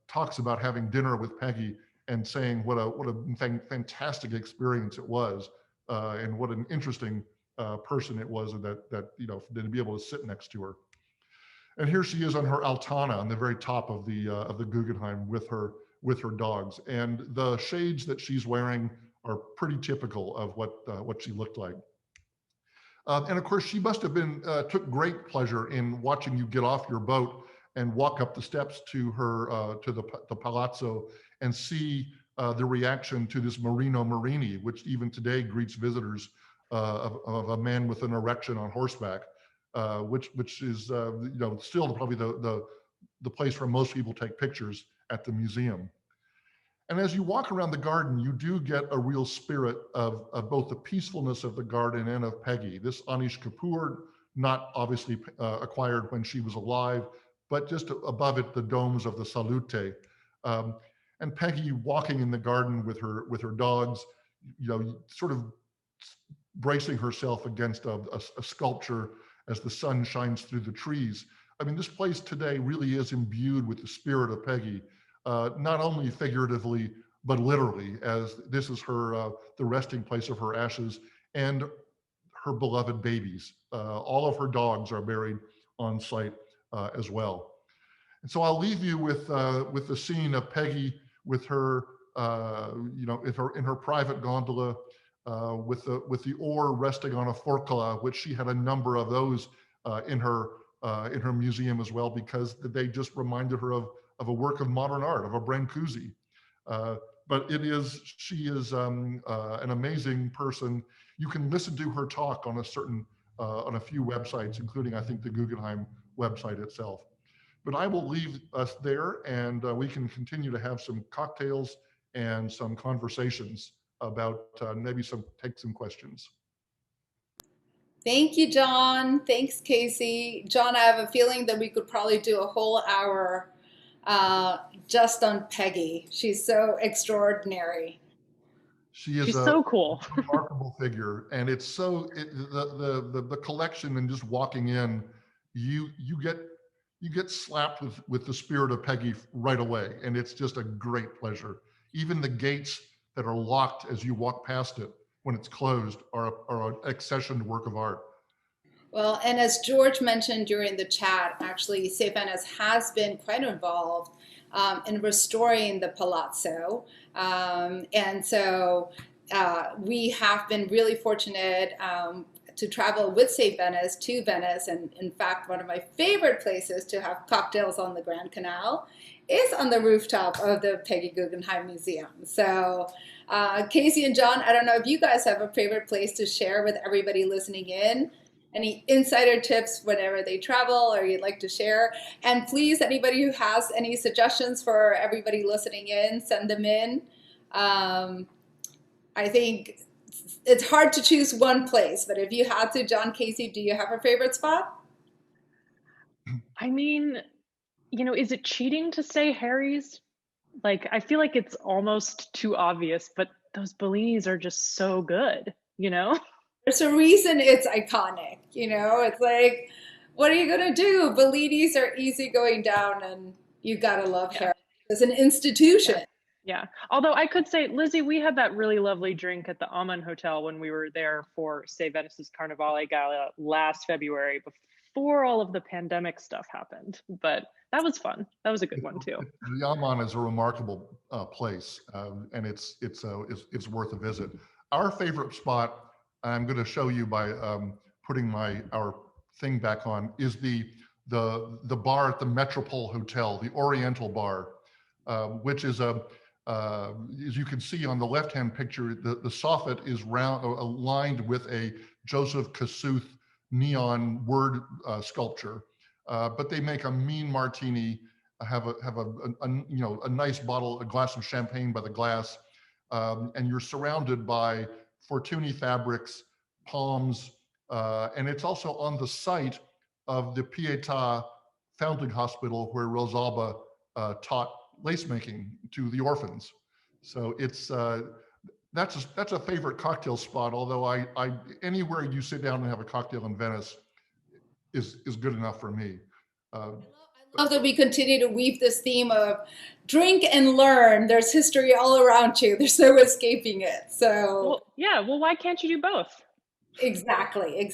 talks about having dinner with Peggy and saying what a fantastic experience it was, and what an interesting person it was that to be able to sit next to her. And here she is on her Altana on the very top of the Guggenheim with her dogs, and the shades that she's wearing are pretty typical of what she looked like. And of course, she must have took great pleasure in watching you get off your boat and walk up the steps to her to the palazzo and see the reaction to this Marino Marini, which even today greets visitors of a man with an erection on horseback, which is still probably the place where most people take pictures at the museum. And as you walk around the garden, you do get a real spirit of both the peacefulness of the garden and of Peggy. This Anish Kapoor, not obviously acquired when she was alive, but just above it, the domes of the Salute. And Peggy walking in the garden with her dogs, sort of bracing herself against a sculpture as the sun shines through the trees. I mean, this place today really is imbued with the spirit of Peggy, not only figuratively, but literally, as this is the resting place of her ashes and her beloved babies. All of her dogs are buried on site as well. And so I'll leave you with the scene of Peggy with her, in her private gondola, with the oar resting on a forcola, which she had a number of those in her museum as well, because they just reminded her of a work of modern art, of a Brancusi. But she is an amazing person. You can listen to her talk on a few websites, including I think the Guggenheim website itself. But I will leave us there, and we can continue to have some cocktails and some conversations about take some questions. Thank you, John. Thanks, Casey. John, I have a feeling that we could probably do a whole hour just on Peggy. She's so extraordinary. She's so cool. Remarkable figure, and it's so the collection and just walking in, you get slapped with the spirit of Peggy right away, and it's just a great pleasure. Even the gates that are locked as you walk past it when it's closed are an accessioned work of art. Well, and as George mentioned during the chat, actually, St. Venice has been quite involved in restoring the palazzo. And so we have been really fortunate to travel with Safe Venice to Venice. And in fact, one of my favorite places to have cocktails on the Grand Canal is on the rooftop of the Peggy Guggenheim Museum. So Casey and John, I don't know if you guys have a favorite place to share with everybody listening in. Any insider tips whenever they travel or you'd like to share. And please, anybody who has any suggestions for everybody listening in, send them in. I think it's hard to choose one place, but if you had to, John, Casey, do you have a favorite spot? I mean, you know, is it cheating to say Harry's? Like, I feel like it's almost too obvious, but those Bellinis are just so good, you know? There's a reason it's iconic, you know? It's like, what are you gonna do? Bellinis are easy going down and you gotta love Harry. It's an institution. Yeah. Although I could say, Lizzie, we had that really lovely drink at the Aman Hotel when we were there for, say, Venice's Carnevale Gala last February before all of the pandemic stuff happened. But that was fun. That was a good one too. The Aman is a remarkable place, and it's worth a visit. Our favorite spot, I'm going to show you by putting our thing back on, is the bar at the Metropole Hotel, the Oriental Bar, which is as you can see on the left-hand picture, the soffit is lined with a Joseph Kossuth neon word sculpture. But they make a mean martini, have a nice bottle, a glass of champagne by the glass, and you're surrounded by Fortuny fabrics, palms, and it's also on the site of the Pietà Foundling Hospital where Rosalba taught lace making to the orphans. So it's that's a favorite cocktail spot. Although I anywhere you sit down and have a cocktail in Venice is good enough for me. I love that we continue to weave this theme of drink and learn. There's history all around you. There's no escaping it. So well, why can't you do both? Exactly.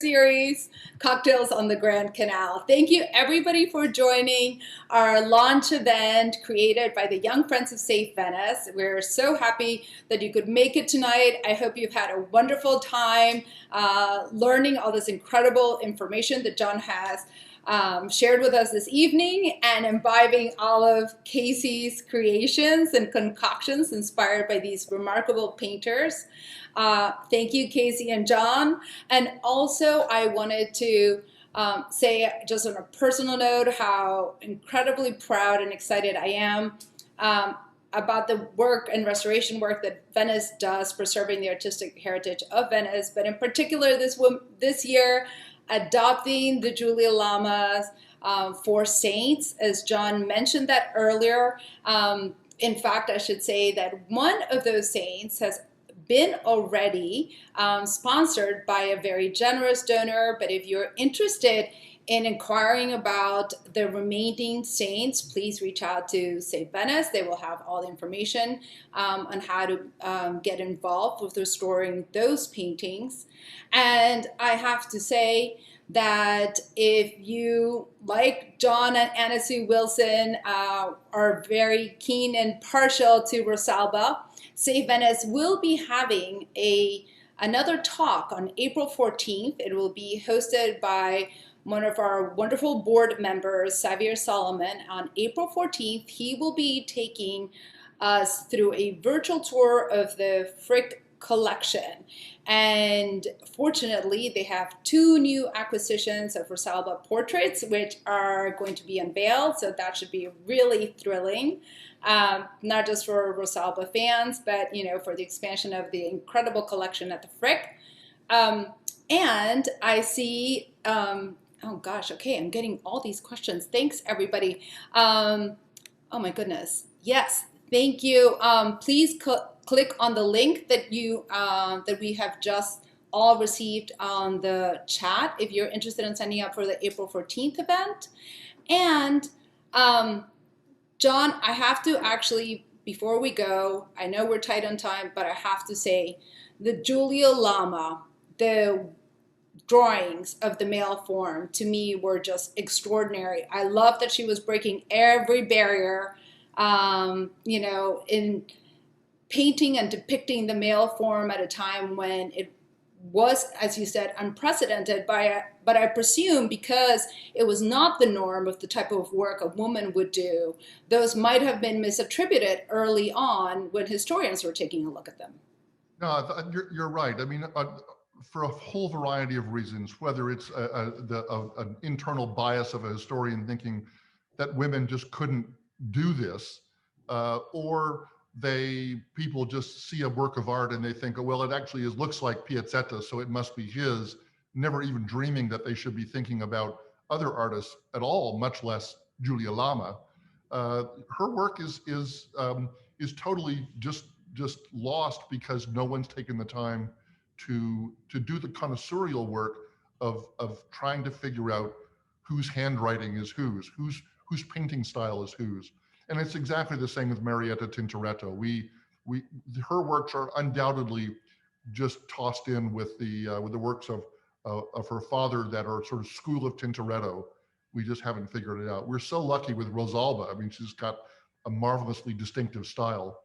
Series, Cocktails on the Grand Canal. Thank you everybody for joining our launch event created by the Young Friends of Safe Venice. We're so happy that you could make it tonight. I hope you've had a wonderful time learning all this incredible information that John has shared with us this evening and imbibing all of Casey's creations and concoctions inspired by these remarkable painters. Thank you, Casey and John. And also I wanted to say just on a personal note how incredibly proud and excited I am about the work and restoration work that Venice does preserving the artistic heritage of Venice, but in particular this year, adopting the Julia Llamas for saints, as John mentioned that earlier. In fact, I should say that one of those saints has been already sponsored by a very generous donor, but if you're interested in inquiring about the remaining saints, please reach out to Safe Venice. They will have all the information on how to get involved with restoring those paintings. And I have to say that if you, like John and Anna Sue Wilson, are very keen and partial to Rosalba, Safe Venice will be having another talk on April 14th. It will be hosted by one of our wonderful board members, Xavier Solomon. On April 14th, he will be taking us through a virtual tour of the Frick collection. And fortunately, they have 2 new acquisitions of Rosalba portraits, which are going to be unveiled. So that should be really thrilling, not just for Rosalba fans, but for the expansion of the incredible collection at the Frick. And I see, oh gosh, okay, I'm getting all these questions. Thanks, everybody. Oh my goodness. Yes, thank you. Please click on the link that we have just all received on the chat if you're interested in signing up for the April 14th event. And John, I have to actually, before we go, I know we're tight on time, but I have to say the Julia Llama, the drawings of the male form, to me were just extraordinary. I love that she was breaking every barrier, in painting and depicting the male form at a time when it was, as you said, unprecedented, but I presume because it was not the norm of the type of work a woman would do, those might have been misattributed early on when historians were taking a look at them. No, you're right. I mean, for a whole variety of reasons, whether it's an internal bias of a historian thinking that women just couldn't do this, or people just see a work of art and they think, oh, well, it actually looks like Piazzetta, so it must be his, never even dreaming that they should be thinking about other artists at all, much less Giulia Lama. Her work is totally just lost because no one's taken the time to do the connoisseurial work of trying to figure out whose handwriting is whose painting style is whose. And it's exactly the same with Marietta Tintoretto. Her works are undoubtedly just tossed in with the works of her father that are sort of school of Tintoretto. We just haven't figured it out. We're so lucky with Rosalba. I mean, she's got a marvelously distinctive style.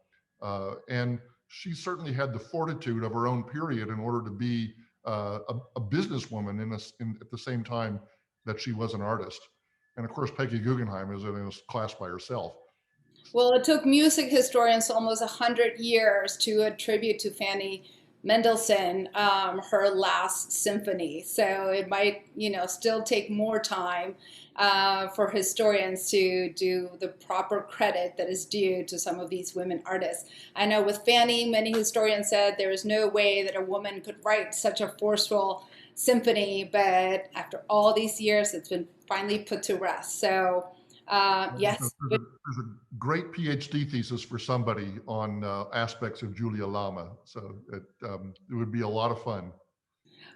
And she certainly had the fortitude of her own period in order to be a businesswoman at the same time that she was an artist. And of course, Peggy Guggenheim is in a class by herself. Well, it took music historians almost 100 years to attribute to Fanny Mendelssohn her last symphony. So it might, still take more time for historians to do the proper credit that is due to some of these women artists. I know with Fanny, many historians said there is no way that a woman could write such a forceful symphony, but after all these years, it's been finally put to rest. So yes. There's a great PhD thesis for somebody on aspects of Giulia Lama. So it would be a lot of fun.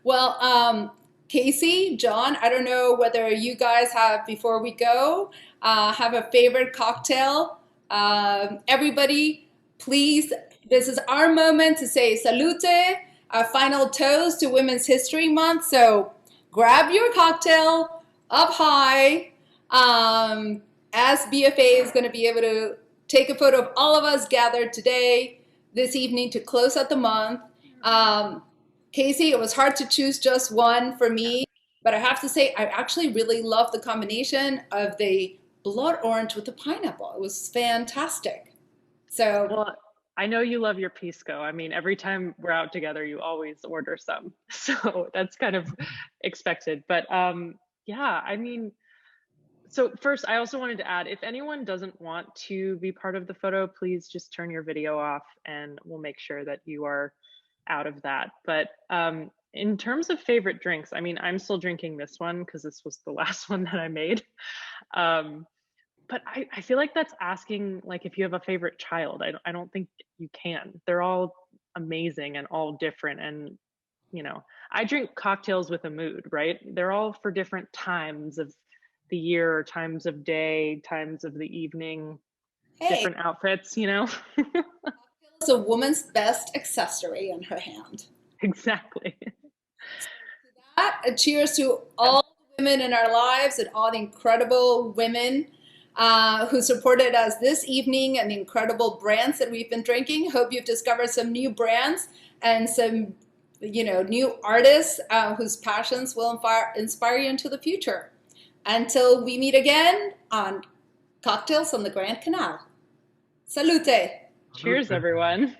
Well, Casey, John, I don't know whether you guys have, before we go, have a favorite cocktail. Everybody, please, this is our moment to say salute, our final toast to Women's History Month. So grab your cocktail up high. As BFA is going to be able to take a photo of all of us gathered this evening to close out the month. Casey, it was hard to choose just one for me, but I have to say I actually really love the combination of the blood orange with the pineapple. It was fantastic. So, well, I know you love your Pisco. I mean, every time we're out together, you always order some. So that's kind of expected. But yeah, I mean, so first, I also wanted to add, if anyone doesn't want to be part of the photo, please just turn your video off and we'll make sure that you are out of that. But in terms of favorite drinks, I mean, I'm still drinking this one because this was the last one that I made. But I feel like that's asking, like, if you have a favorite child. I don't think you can. They're all amazing and all different. And, I drink cocktails with a mood, right? They're all for different times of the year, times of day, times of the evening, different outfits, It's a woman's best accessory in her hand. Exactly. Cheers to all the women in our lives and all the incredible women who supported us this evening and the incredible brands that we've been drinking. Hope you've discovered some new brands and some, new artists whose passions will inspire you into the future. Until we meet again on Cocktails on the Grand Canal. Salute. Cheers, everyone.